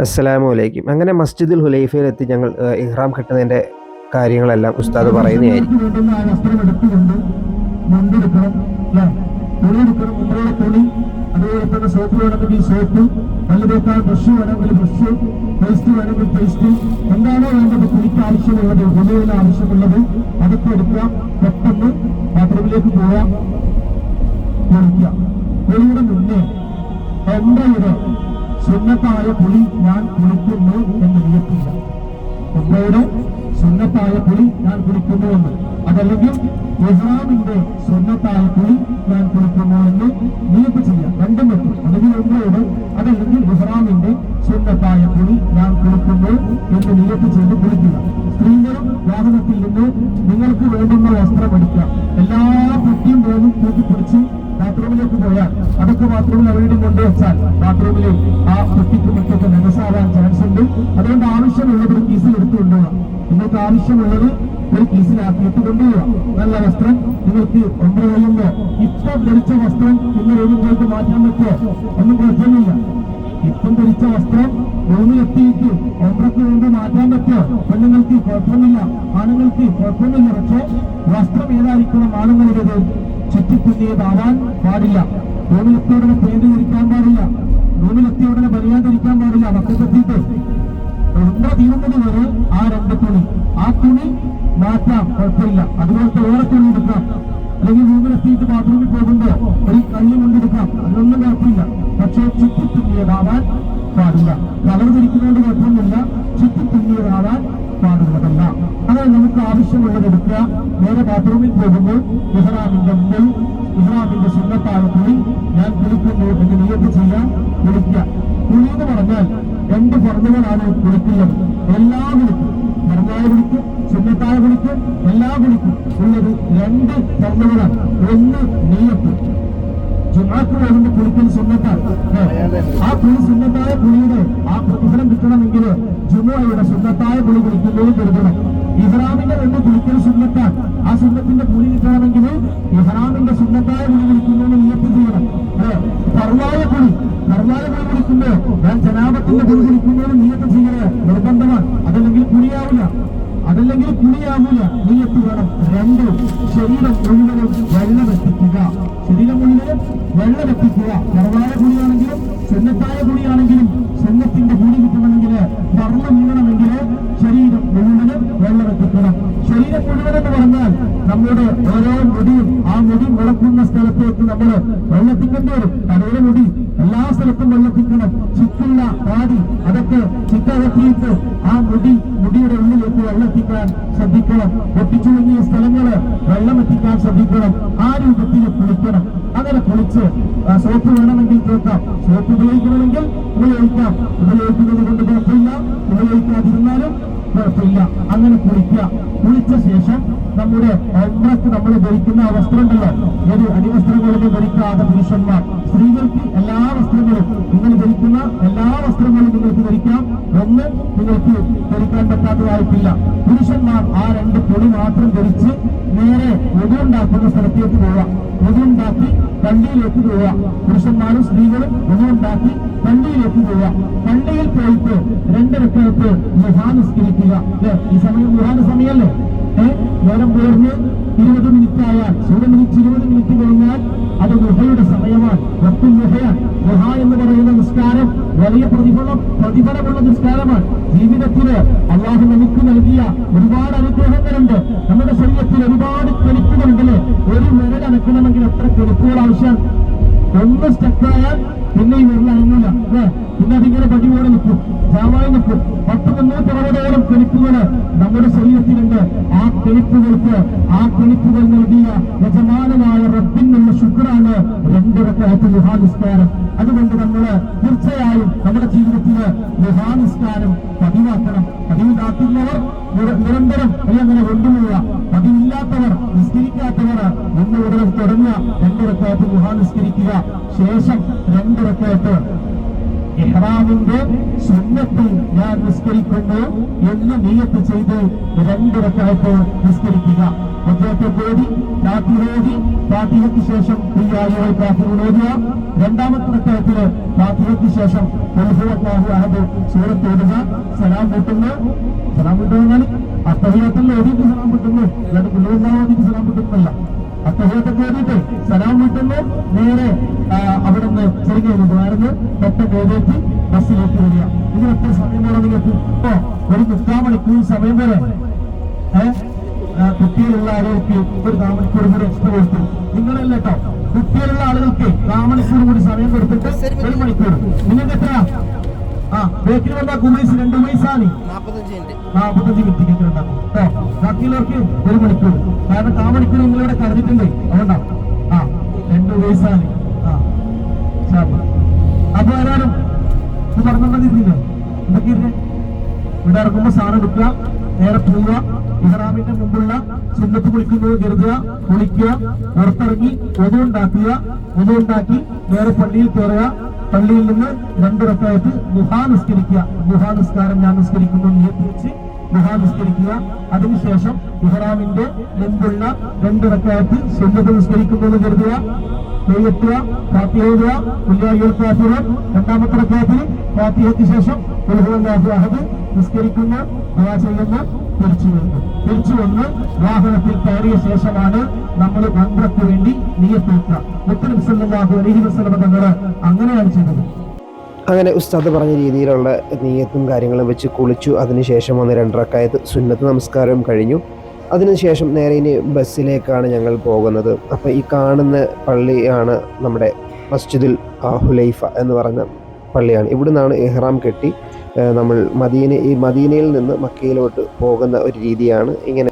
അസ്സലാമു അലൈക്കും. അങ്ങനെ മസ്ജിദുൽ ഹുലൈഫയിലെത്തി ഞങ്ങൾ ഇഹ്റാം കെട്ടുന്നതിൻ്റെ കാര്യങ്ങളെല്ലാം ഉസ്താദ് പറയുന്നതായിരിക്കും. അതുപോലെ തന്നെ സോപ്പ് വേണമെങ്കിൽ സോപ്പ്, പല്ലുതേക്കാൻ ബ്രഷ് വേണമെങ്കിൽ ബ്രഷ്, പേസ്റ്റ് വേണമെങ്കിൽ പേസ്റ്റ്, എന്താണോ വേണ്ടത് കുളിക്ക് ആവശ്യമുള്ളത്, ഹുലയിൽ ആവശ്യമുള്ളത് അതൊക്കെ എടുക്കാം. പെട്ടെന്ന് ബാത്റൂമിലേക്ക് പോവാം, കുളിക്കാം. കുളിയുടെ മുന്നേ എന്തയുടെ സുന്നത്തായ കുളി ഞാൻ കുളിക്കുന്നു എന്ന് നിയത്തില്ല. ഉമ്മയുടെ സുന്നത്തായ കുളി ഞാൻ കുളിക്കുന്നു എന്ന്, അതല്ലെങ്കിൽ ഇഹ്റാമിന്റെ സുന്നത്തായ കുളി ഞാൻ കുളിക്കുന്നു എന്ന് നിയത്ത് ചെയ്യാം. രണ്ടും പറ്റും. അല്ലെങ്കിൽ ഉമ്മയുടെ, അതല്ലെങ്കിൽ ഇഹ്റാമിന്റെ സുന്നത്തായ കുളി ഞാൻ കുളിക്കുന്നു എന്ന് നിയത്ത് ചെയ്ത് കുളിക്കുക. സ്ത്രീകളും വാഹനത്തിൽ നിന്ന് നിങ്ങൾക്ക് വേണ്ടുന്ന വസ്ത്രം എടുക്കാം. എല്ലാ കുട്ടിയും വേഗം തൂക്കിപ്പിടിച്ച് ബാത്റൂമിലേക്ക് പോയാൽ അതൊക്കെ ബാത്റൂമിൽ എവിടെയും കൊണ്ടുവച്ചാൽ ബാത്റൂമിൽ ആ കുട്ടിക്ക് മറ്റൊക്കെ നെഗസാവാൻ ചാൻസ് ഉണ്ട്. അതുകൊണ്ട് ആവശ്യമുള്ളത് ഒരു കീസിൽ എടുത്തു കൊണ്ടുപോകാം. നിങ്ങൾക്ക് ആവശ്യമുള്ളത് ഒരു കീസിലാക്കിയിട്ട് കൊണ്ടുപോകാം. നല്ല വസ്ത്രം നിങ്ങൾക്ക് ഒമ്പത് കഴിയുമ്പോ ഇപ്പം ധരിച്ച വസ്ത്രം ഇന്ന് റൂമിലേക്ക് മാറ്റാൻ പറ്റുമോ? ഒന്നും കുഴപ്പമില്ല. ഇപ്പം ധരിച്ച വസ്ത്രം റൂമിലെത്തിയിട്ട് ഒമ്പറയ്ക്ക് വേണ്ടി മാറ്റാൻ പറ്റുമോ? പെണ്ണുങ്ങൾക്ക് കുഴപ്പമില്ല, ആണുങ്ങൾക്ക് കുഴപ്പമില്ല. പക്ഷെ വസ്ത്രം ഏതായിരിക്കണം ആണുങ്ങളുടേത്? ചുറ്റിത്തുന്നിയതാവാൻ പാടില്ല. റൂമിലെത്തിയ ഉടനെ പേര് ധരിക്കാൻ പാടില്ല. റൂമിലെത്തിയ ഉടനെ ബനിയാൻ ധരിക്കാൻ പാടില്ല. മക്കത്തെത്തിയിട്ട് തീരുന്നത് വരെ ആ രണ്ട് തുണി, ആ തുണി മാറ്റാം, കുഴപ്പമില്ല. അതുപോലത്തെ വേറെ തുണി എടുക്കാം. അല്ലെങ്കിൽ റൂമിലെത്തിയിട്ട് ബാത്റൂമിൽ പോകുമ്പോ ഒരു കല്ല് കൊണ്ടെടുക്കാം, അതിനൊന്നും കുഴപ്പമില്ല. പക്ഷേ ചുറ്റിത്തുന്നിയതാവാൻ പാടില്ല. കളർ ധരിക്കുന്നതുകൊണ്ട് കുഴപ്പമൊന്നുമില്ല, ചുറ്റിത്തുന്നിയതാവാൻ പാടുള്ളതല്ല. അതായത് നമുക്ക് ആവശ്യമുള്ളത് എടുക്കുക. നേരെ ബാത്റൂമിൽ പോകുമ്പോൾ ഇഹ്റാമിന്റെ മുന്നിൽ ഇഹ്റാമിന്റെ സുന്നത്തായ കുളി ഞാൻ കുളിക്കുന്നു എന്ന് നിയത്ത് ചെയ്യാൻ കുളിക്കുക. കുളി എന്ന് പറഞ്ഞാൽ രണ്ട് ഫർളുകളാണ് കുളിക്കുന്നത്. എല്ലാ കുളിക്കും, ഫർളായ കുളിക്കും സുന്നത്തായ കുളിക്കും എല്ലാ കുളിക്കും ഉള്ളത് രണ്ട് ഫർളുകളാണ്. ഒന്ന് നിയത്ത്. ജുമാക്ക് പോകുന്ന കുളിക്കൽ സുന്നത്താണ്. ആ കുളി സുന്നത്തായ കുളിയുടെ ആ പ്രതിഫലം കിട്ടണമെങ്കിൽ ജുമുഅയുടെ സുന്നത്തായ കുളി കുളിക്കുന്നതും കരുതണം. ഇഹ്റാമിന്റെ രണ്ട് കുളിക്കൽ സുന്നത്താൻ. ആ സുന്നത്തിന്റെ കുളി കിട്ടണമെങ്കിൽ ഇഹ്റാമിന്റെ സുന്നത്തായ കുളി കുളിക്കുന്നതിന് നിയത്ത് ചെയ്യണം. ഫർളായ കുളി കുളിക്കുമ്പോ ഞാൻ ജനാബത്തിന്റെ കുളി കുളിക്കുന്നതിന് നിയത്ത് ചെയ്യണേ നിർബന്ധമാണ്. അതല്ലെങ്കിൽ കുളിയാവില്ല. നിയത്ത് വേണം. രണ്ട്, ശരീരം മുഴുവനും വെള്ളമെത്തിക്കുക. ശരീരം മുഴുവനും വെള്ളമെത്തിക്കുക. ഫർളായ കുളിയാണെങ്കിലും സുന്നത്തായ കുളിയാണെങ്കിലും സുന്നത്തിന്റെ കുളി കിട്ടണമെങ്കിൽ ഫർള വീഴണമെങ്കിൽ ശരീരം മുഴുവനും വെള്ളമെത്തിക്കണം. ശരീരം മുഴുവൻ എന്ന് പറഞ്ഞാൽ നമ്മുടെ ഓരോ മുടിയും ആ മുടി മുളക്കുന്ന സ്ഥലത്തേക്ക് നമ്മൾ വെള്ളത്തിക്കേണ്ടി വരും. തലയുടെ മുടി എല്ലാ സ്ഥലത്തും വെള്ളത്തിക്കണം. ചിക്കുള്ള പാടി അതൊക്കെ ചിക്കകത്തിയിട്ട് ആ മുടിയുടെ ഉള്ളിലേക്ക് വെള്ളത്തിക്കാൻ ശ്രദ്ധിക്കണം. പൊട്ടിച്ചുളുങ്ങിയ സ്ഥലങ്ങള് വെള്ളമെത്തിക്കാൻ ശ്രദ്ധിക്കണം. ആ രൂപത്തിൽ കുളിക്കണം. അങ്ങനെ കുളിച്ച് സോപ്പ് വേണമെങ്കിൽ തേക്കാം. സോപ്പ് ഉപയോഗിക്കണമെങ്കിൽ ഉപയോഗിക്കാം. ഉപയോഗിക്കുന്നത് കൊണ്ട് കുഴപ്പമില്ല, ഉപയോഗിക്കാതിരുന്നാലും കുഴപ്പമില്ല. അങ്ങനെ കുളിക്കുക. കുളിച്ച ശേഷം നമ്മുടെ ഉംറക്ക് നമ്മൾ ധരിക്കുന്ന വസ്ത്രം ഉണ്ടല്ലോ, ഏത് അടിവസ്ത്രങ്ങളൊന്നും ധരിക്കാതെ പുരുഷന്മാർ, സ്ത്രീകൾക്ക് എല്ലാ വസ്ത്രങ്ങളും നിങ്ങൾ ധരിക്കുന്ന എല്ലാ വസ്ത്രങ്ങളും നിങ്ങൾക്ക് ധരിക്കാം. ഒന്ന് നിങ്ങൾക്ക് ധരിക്കാൻ പറ്റാത്തതായിട്ടില്ല. പുരുഷന്മാർ ആ രണ്ട് തുണി മാത്രം ധരിച്ച് നേരെ ഒതുണ്ടാക്കുന്ന സ്ഥലത്തേക്ക് പോവാം. ഒതുണ്ടാക്കി പള്ളിയിലേക്ക് പോവാം. പുരുഷന്മാരും സ്ത്രീകളും ഒതുണ്ടാക്കി പള്ളിയിലേക്ക് പോവാം. പള്ളിയിൽ പോയിട്ട് 2 റക്അത്ത് ദുഹാ നിസ്കരിക്കുക. ഈ സമയം ദുഹാന്റെ സമയമല്ലേ? നേരം പുലർന്ന് 20 മിനിറ്റ് ആയാൽ, സൂര്യൻ 20 മിനിറ്റ് കഴിഞ്ഞാൽ അത് ദുഹയുടെ സമയമാണ്. വക്തുൽ ദുഹയാണ്. ദുഹ എന്ന് പറയുന്ന നിസ്കാരം വലിയ പ്രതിഫലമുള്ള നിസ്കാരമാണ്. ജീവിതത്തില് അല്ലാഹു നമുക്ക് നൽകിയ ഒരുപാട് അനുഗ്രഹങ്ങളുണ്ട്. നമ്മുടെ ശരീരത്തിൽ ഒരുപാട് കെണിപ്പുകളുണ്ടല്ലേ? ഒരു വിരൽ അനക്കണമെങ്കിൽ എത്ര കെണിപ്പുകൾ ആവശ്യം? ഒന്ന് സ്റ്റക്കായാൽ പിന്നെ ഈ വിരൽ അനങ്ങില്ല. പിന്നെ അതിങ്ങനെ പടിയോടെ നിൽക്കും, ജാമായി നിൽക്കും. 10-360 കെണിപ്പുകള് നമ്മുടെ ശരീരത്തിലുണ്ട്. ആ കെണിപ്പുകൾ നൽകിയ യജമാനനായ റബ്ബിനുള്ള ശുക്റാണ് 2 റക്അത്ത് ദുഹാ നിസ്കാരം. അതുകൊണ്ട് നമ്മള് തീർച്ചയായും നമ്മുടെ ജീവിതത്തില് ദുഹാ നിസ്കാരം പതിവാക്കണം. പതിവില്ലാത്തുന്നവർ നിരന്തരം അങ്ങനെ കൊണ്ടുപോവുക. പതിവില്ലാത്തവർ, നിസ്കരിക്കാത്തവർ ഒന്ന് ഉടനെ തുടങ്ങിയ 2 റക്അത്ത് ദുഹാ നിസ്കരിക്കുക. ശേഷം 2 റക്അത്ത് ഇഹ്റാമിന്റെ സുന്ന സുന്നത്ത് ഞാൻ നിസ്കരിക്കുന്നു എന്ന് നിയ്യത്ത് ചെയ്ത് 2 റക്അത്ത് നിസ്കരിക്കുക. ഒന്നാമത്തെ കോടി ഫാത്തിഹയോതി, ഫാത്തിഹയ്ക്ക് ശേഷം പ്രിയായ കാഫിറൂൻ ഓതുക. 2ാമത്തെ റക്അത്തില് ഫാത്തിഹയ്ക്ക് ശേഷം ഖുൽ ഹുവല്ലാഹു അഹദ് സൂറത്ത് ഓതുക. സലാം വീട്ടുന്നു. സലാം വീട്ടുന്നാൽ അത്തഹിയ്യത്തിൽ ഓതിയിട്ട് സലാം വീട്ടുന്നു, അല്ലാണ്ട് ഖുൽ ഹുവല്ലാഹു ഓതിയിട്ട് സലാം വീട്ടുന്നല്ല. അത്തഹിയ്യത്തൊക്കെ ഓതിയിട്ട് സലാം വീട്ടുന്നു. നേരെ അവിടെ നിന്ന് ചെറുകയിൽ ദ്വാരന്ന് പെട്ടെന്ന് എഴുന്നേറ്റ് ബസ്സിലേക്ക് വരിക. ഇതിന് എത്ര സമയം വേണം നിങ്ങൾക്ക്? ഇപ്പോ ഒരു 3/4 മണിക്കൂർ സമയം വരെ കുട്ടികളുള്ള ആളുകൾക്ക് ഒരു 4 മണിക്കൂർ കൂടി എക്സ്ട്രാ കൊടുത്തു. നിങ്ങളല്ല കേട്ടോ, കുട്ടികളുള്ള ആളുകൾക്ക് 4 മണിക്കൂർ കൂടി സമയം കൊടുത്തിട്ട് 1 മണിക്കൂർ. നിങ്ങൾക്ക് എത്രയാ? ബേക്കിൽ വന്നാ കുമൈസ് 2 ഉമൈസാണ് 45 മിനിറ്റ് കേക്ക് ഉണ്ടാക്കും കേട്ടോ. ബാക്കിയുള്ളവർക്ക് 1 മണിക്കൂർ. കാരണം 4 മണിക്കൂർ നിങ്ങളിവിടെ കരുതിട്ടുണ്ട്. അതുകൊണ്ടാ 2 ഉമൈസാണ്. അപ്പൊ ആരാലും ഇത് പറഞ്ഞിരുന്നില്ലേ? എന്തൊക്കെ ഇവിടെ ഇറങ്ങുമ്പോ സാധനം എടുക്കുക, നേരെ പോവുക, ഇഹ്റാമിന്റെ മുമ്പുള്ള സുന്നത്ത് കുളിക്കുന്നത് കരുതുക, കുളിക്കുക, പുറത്തിറങ്ങി ഒതുണ്ടാക്കി നേരെ പള്ളിയിൽ കയറുക. പള്ളിയിൽ നിന്ന് 2 റക്അത്ത് ദുഹാ നിസ്കരിക്കുക. ദുഹാ നിസ്കാരം ഞാൻ നിസ്കരിക്കുന്നു നിയ്യത്ത് വെച്ച് ദുഹാ നിസ്കരിക്കുക. അതിനുശേഷം ഇഹ്റാമിന്റെ മുമ്പുള്ള 2 റക്അത്ത് സുന്നത്ത് നിസ്കരിക്കുന്നത് കരുതുക, കൈയെത്തുക, ഫാത്തിഹ ഓതുക, ഖുൽ കാഫിറൂൻ. 2ാമത്തെ റക്അത്തിൽ ഫാത്തിഹയ്ക്ക് ശേഷം ഖുൽ ഹുവല്ലാഹു അഹദ് നിസ്കരിക്കുന്ന, ദുആ ചെയ്യുന്ന, തിരിച്ചു വന്ന് വാഹനത്തിൽ കയറിയ ശേഷമാണ് നമ്മൾ ഉംറയ്ക്ക് വേണ്ടി നിയ്യത്ത് വെക്കുക. മുത്തനബി സല്ലല്ലാഹു അലൈഹി വസല്ലം തങ്ങൾ അങ്ങനെയാണ് ചെയ്തത്. അങ്ങനെ ഉസ്താദ് പറഞ്ഞ രീതിയിലുള്ള നിയ്യത്തും കാര്യങ്ങളും വെച്ച് കുളിച്ചു. അതിനുശേഷം വന്ന് 2 റക്അത്ത് സുന്നത്ത് നമസ്കാരം കഴിഞ്ഞു. അതിനുശേഷം നേരെ ഇനി ബസ്സിലേക്കാണ് ഞങ്ങൾ പോകുന്നത്. അപ്പോൾ ഈ കാണുന്ന പള്ളിയാണ് നമ്മുടെ മസ്ജിദുൽ ഹുലൈഫ എന്ന് പറഞ്ഞ പള്ളിയാണ്. ഇവിടെ നിന്നാണ് ഇഹ്റാം കെട്ടി നമ്മൾ മദീനയിൽ നിന്ന് മക്കയിലോട്ട് പോകുന്ന ഒരു രീതിയാണ്. ഇങ്ങനെ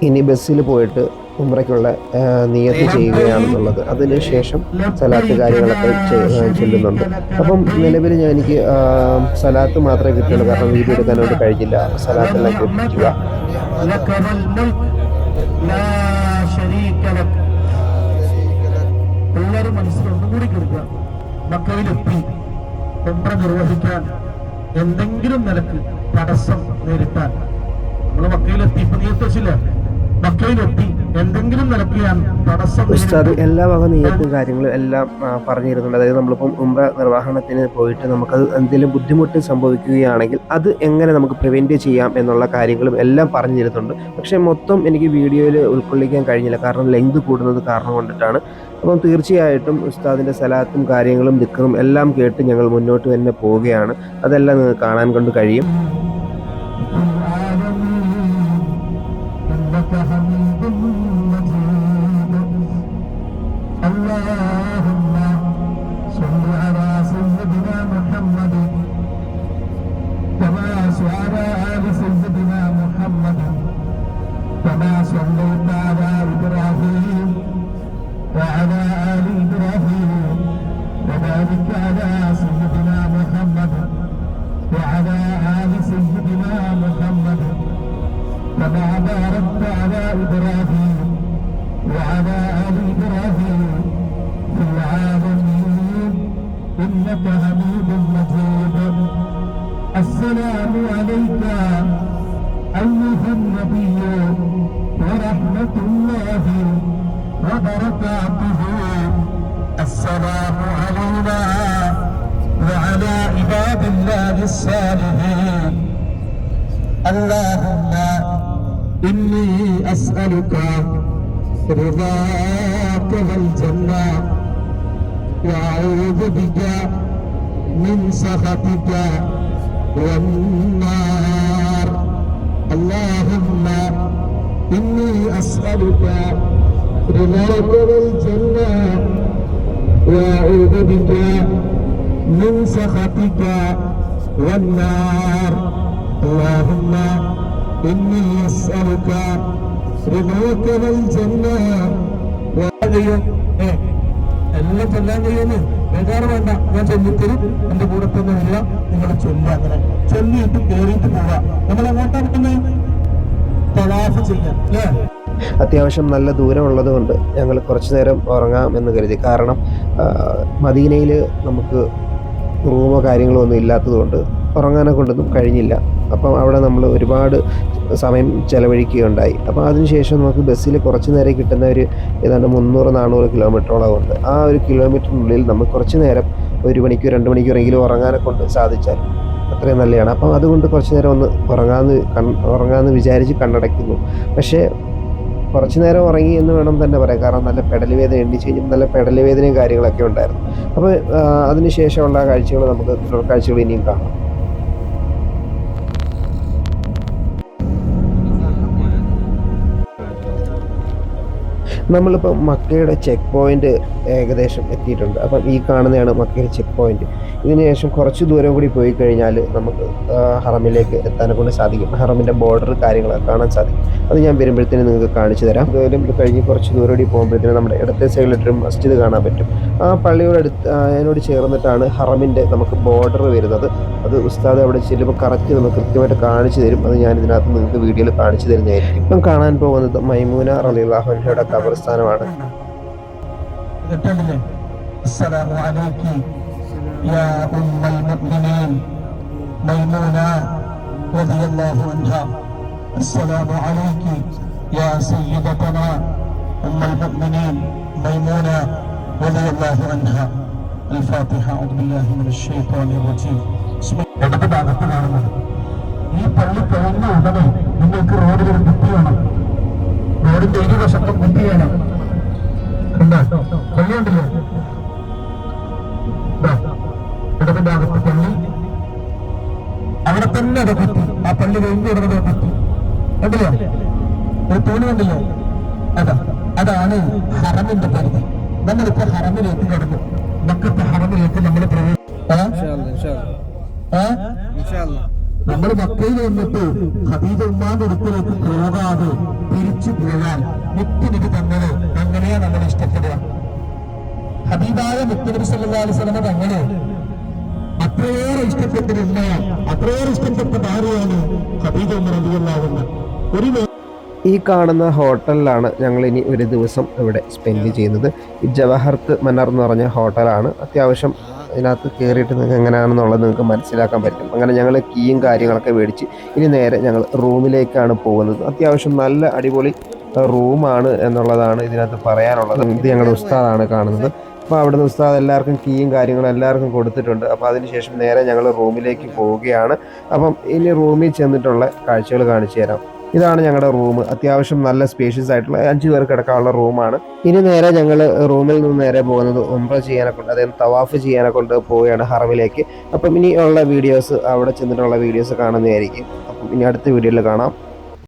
ഇനി ബസ്സിൽ പോയിട്ട് ഉംറയ്ക്കുള്ള നിയ്യത്ത് ചെയ്യുകയാണെന്നുള്ളത്. അതിനുശേഷം സലാത്ത് കാര്യങ്ങളൊക്കെ ചെല്ലുന്നുണ്ട്. അപ്പം നിലവിൽ എനിക്ക് സലാത്ത് മാത്രമേ കിട്ടുള്ളൂ, കാരണം വീഡിയോ എടുക്കാനോട് കഴിഞ്ഞില്ല. സലാത്തെല്ലാം കേൾപ്പിക്കുക. എല്ലാവരും മനസ്സിലൊന്നും കൂടി കേൾക്കുക. മക്കയിലെത്തി ഉംറ നിർവഹിക്കാൻ എന്തെങ്കിലും നിലക്ക് തടസ്സം നേരിട്ടാൽ, നമ്മള് മക്കയിലെത്തി, ഇപ്പൊ നിയ്യത്ത് വെച്ചില്ലേ, മക്കയിലെത്തി എന്തെങ്കിലും നിലക്ക് തടസ്സം. ഉസ്താദ് എല്ലാ വക നിയ്യത്തും കാര്യങ്ങളും എല്ലാം പറഞ്ഞിരുന്നുണ്ട്. അതായത് നമ്മളിപ്പം ഉംറ നിർവഹണത്തിന് പോയിട്ട് നമുക്കത് എന്തെങ്കിലും ബുദ്ധിമുട്ട് സംഭവിക്കുകയാണെങ്കിൽ അത് എങ്ങനെ നമുക്ക് പ്രിവെൻറ്റ് ചെയ്യാം എന്നുള്ള കാര്യങ്ങളും എല്ലാം പറഞ്ഞിരുന്നുണ്ട്. പക്ഷേ മൊത്തം എനിക്ക് വീഡിയോയിൽ ഉൾക്കൊള്ളിക്കാൻ കഴിഞ്ഞില്ല, കാരണം ലെങ്ത് കൂടുന്നത് കാരണം കൊണ്ടിട്ടാണ്. അപ്പം തീർച്ചയായിട്ടും ഉസ്താദിൻ്റെ സലാത്തും കാര്യങ്ങളും ദിക്റും എല്ലാം കേട്ട് ഞങ്ങൾ മുന്നോട്ട് തന്നെ പോവുകയാണ്. അതെല്ലാം നിങ്ങൾക്ക് കാണാൻ കൊണ്ട് കഴിയും. وعلى آل إبراهيم وبارك على سيدنا محمد وعلى آل سيدنا محمد كما باركت على إبراهيم وعلى آل إبراهيم في العالمين إنك حميد مجيد. السلام عليك أيها النبي ورحمة الله وبركاته. السلام علينا وعلى عباد الله الصالحين. اللهم إني أسألك رضاك والجنة وأعوذ بك من سخطك والنار. اللهم إني أسألك رضاك والجنة وأعوذ بك من سخطك والنار. اللهم إني أسألك رضاك والجنة. എല്ലാം ചൊല്ലാൻ കഴിയുന്നു, ബേജാറ് വേണ്ട, ഞാൻ ചൊല്ലിത്തരും. എന്റെ കൂടെ തന്നെ വരിക, നിങ്ങൾ ചൊല്ലുക. അങ്ങനെ ചൊല്ലിയിട്ട് കയറിയിട്ട് പോവുക. നമ്മൾ എങ്ങോട്ടാ പറ്റുന്നത്? തവാഫ് ചെയ്യാം അല്ലേ? അത്യാവശ്യം നല്ല ദൂരമുള്ളത് കൊണ്ട് ഞങ്ങൾ കുറച്ച് നേരം ഉറങ്ങാം എന്ന് കരുതി. കാരണം മദീനയിൽ നമുക്ക് റൂമോ കാര്യങ്ങളോ ഒന്നും ഇല്ലാത്തതുകൊണ്ട് ഉറങ്ങാനെ കൊണ്ടൊന്നും കഴിഞ്ഞില്ല. അപ്പം അവിടെ നമ്മൾ ഒരുപാട് സമയം ചിലവഴിക്കുകയുണ്ടായി. അപ്പോൾ അതിനുശേഷം നമുക്ക് ബസ്സിൽ കുറച്ച് നേരം കിട്ടുന്ന ഒരു ഏതാണ്ട് 300-400 കിലോമീറ്ററോളം ഉണ്ട്. ആ ഒരു കിലോമീറ്ററിനുള്ളിൽ നമുക്ക് കുറച്ച് നേരം 1 മണിക്കൂർ 2 മണിക്കൂറെങ്കിലും ഉറങ്ങാനെ കൊണ്ട് സാധിച്ചാൽ അത്രയും നല്ലതാണ്. അപ്പം അതുകൊണ്ട് കുറച്ച് നേരം ഒന്ന് ഉറങ്ങാമെന്ന് വിചാരിച്ച് കണ്ണടയ്ക്കുന്നു. പക്ഷേ കുറച്ച് നേരം ഉറങ്ങി എന്ന് വേണം തന്നെ പറയാം. കാരണം നല്ല പെടൽ വേദന, എണ്ണിച്ച് കഴിഞ്ഞപ്പോൾ നല്ല പെടൽ വേദനയും കാര്യങ്ങളൊക്കെ ഉണ്ടായിരുന്നു. അപ്പോൾ അതിന് ശേഷമുള്ള കാഴ്ചകൾ നമുക്ക് തുടർ കാഴ്ചകൾ ഇനിയും കാണാം. നമ്മളിപ്പോൾ മക്കയുടെ ചെക്ക് പോയിൻ്റ് ഏകദേശം എത്തിയിട്ടുണ്ട്. അപ്പം ഈ കാണുന്നതാണ് മക്കയുടെ ചെക്ക് പോയിൻ്റ്. ഇതിന് ശേഷം കുറച്ച് ദൂരം കൂടി പോയി കഴിഞ്ഞാൽ നമുക്ക് ഹറമിലേക്ക് എത്താനെ കൊണ്ട് സാധിക്കും. ഹറമിൻ്റെ ബോർഡർ കാര്യങ്ങളൊക്കെ കാണാൻ സാധിക്കും. അത് ഞാൻ വരുമ്പോഴത്തേനും നിങ്ങൾക്ക് കാണിച്ചു തരാം. ദൂരം കഴിഞ്ഞ് കുറച്ച് ദൂരം കൂടി പോകുമ്പോഴത്തേനും നമ്മുടെ ഇടത്തെ സൈഡിലിട്ടൊരു മസ്ജിദ് കാണാൻ പറ്റും. ആ പള്ളിയോടടുത്ത് അതിനോട് ചേർന്നിട്ടാണ് ഹറമിൻ്റെ നമുക്ക് ബോർഡർ വരുന്നത്. അത് ഉസ്താദ് അവിടെ ചെല്ലുമ്പോൾ കറക്റ്റ് നമുക്ക് കൃത്യമായിട്ട് കാണിച്ചു തരും. അത് ഞാൻ ഇതിനകത്ത് നിങ്ങൾക്ക് വീഡിയോയിൽ കാണിച്ചു തരുന്നതായിരിക്കും. ഇപ്പം കാണാൻ പോകുന്നത് മൈമൂന റളിയല്ലാഹു അൻഹയുടെ ഖബർസ്ഥാനമാണ്. السلام عليك يا أم المؤمنين ميمونة رضي الله عنها. السلام عليك يا سيدتنا أم المؤمنين ميمونة رضي الله عنها. الفاتحة. أعوذ بالله من الشيطان الرجيم. ഈ പള്ളി കഴിഞ്ഞ ഉടനെ നിങ്ങൾക്ക് റോഡിൽ ഒരു കുട്ടി വേണം. റോഡിന്റെ ഇരുവശത്തും കുട്ടി വേണം. കണ്ടോ പള്ളിയുണ്ടല്ലോ, ഇടതിന്റെ അകത്ത് പള്ളി, അവിടെ തന്നെ ഒരു കുട്ടി. ആ പള്ളി കഴിഞ്ഞ ഉടനെ കുട്ടി കണ്ടില്ലേ, ഒരു തോണി കണ്ടില്ലേ, അതാണ് ഹറമിന്റെ പരിധി. നമ്മളിപ്പോ ഹറമിലേക്ക് കടന്നു. മക്കത്തെ ഹറമിലേക്ക് നമ്മൾ നമ്മൾ മക്കയിൽ വന്നിട്ട് ഖദീജ ഉമ്മാന്റെ അടുക്കലേക്ക് പോകാതെ തിരിച്ചു പോകാൻ മുത്തുനബി തന്നത് അങ്ങനെയാ നമ്മൾ ഇഷ്ടപ്പെടുക. ഹബീബായ മുത്തുനബി സല്ലല്ലാഹു അലൈഹി വസല്ലം തങ്ങളെ അത്രയേറെ ഇഷ്ടപ്പെട്ടൊരു ഉമ്മയാണ്, അത്രയേറെ ഇഷ്ടപ്പെട്ട ഭാര്യയാണ് ഖദീജ ഉമ്മ റളിയല്ലാഹു അൻഹ. ഒരു ഈ കാണുന്ന ഹോട്ടലിലാണ് ഞങ്ങൾ ഇനി ഒരു ദിവസം ഇവിടെ സ്പെൻഡ് ചെയ്യുന്നത്. ഈ ജവഹർത്ത് മന്നർ എന്ന് പറഞ്ഞ ഹോട്ടലാണ്. അത്യാവശ്യം ഇതിനകത്ത് കയറിയിട്ട് നിങ്ങൾക്ക് എങ്ങനെയാണെന്നുള്ളത് നിങ്ങൾക്ക് മനസ്സിലാക്കാൻ പറ്റും. അങ്ങനെ ഞങ്ങൾ കീയും കാര്യങ്ങളൊക്കെ മേടിച്ച് ഇനി നേരെ ഞങ്ങൾ റൂമിലേക്കാണ് പോകുന്നത്. അത്യാവശ്യം നല്ല അടിപൊളി റൂമാണ് എന്നുള്ളതാണ് ഇതിനകത്ത് പറയാനുള്ളത്. ഇത് ഞങ്ങളുടെ ഉസ്താദാണ് കാണുന്നത്. അപ്പോൾ അവിടുന്ന് ഉസ്താദ് എല്ലാവർക്കും കീയും കാര്യങ്ങളും എല്ലാവർക്കും കൊടുത്തിട്ടുണ്ട്. അപ്പോൾ അതിനുശേഷം നേരെ ഞങ്ങൾ റൂമിലേക്ക് പോവുകയാണ്. അപ്പം ഇനി റൂമിൽ ചെന്നിട്ടുള്ള കാഴ്ചകൾ കാണിച്ചു തരാം. ഇതാണ് ഞങ്ങളുടെ റൂം. അത്യാവശ്യം നല്ല സ്പേഷ്യസ് ആയിട്ടുള്ള 5 പേർക്ക് കിടക്കാനുള്ള റൂമാണ്. ഇനി നേരെ ഞങ്ങൾ റൂമിൽ നിന്ന് നേരെ പോകുന്നത് ഉംറ ചെയ്യാനെ കൊണ്ട്, അതായത് തവാഫ് ചെയ്യാനെ കൊണ്ട് പോവുകയാണ് ഹറമിലേക്ക്. അപ്പം ഇനി ഉള്ള വീഡിയോസ് അവിടെ ചെന്നിട്ടുള്ള വീഡിയോസ് കാണുന്നതായിരിക്കും. അപ്പം ഇനി അടുത്ത വീഡിയോയിൽ കാണാം.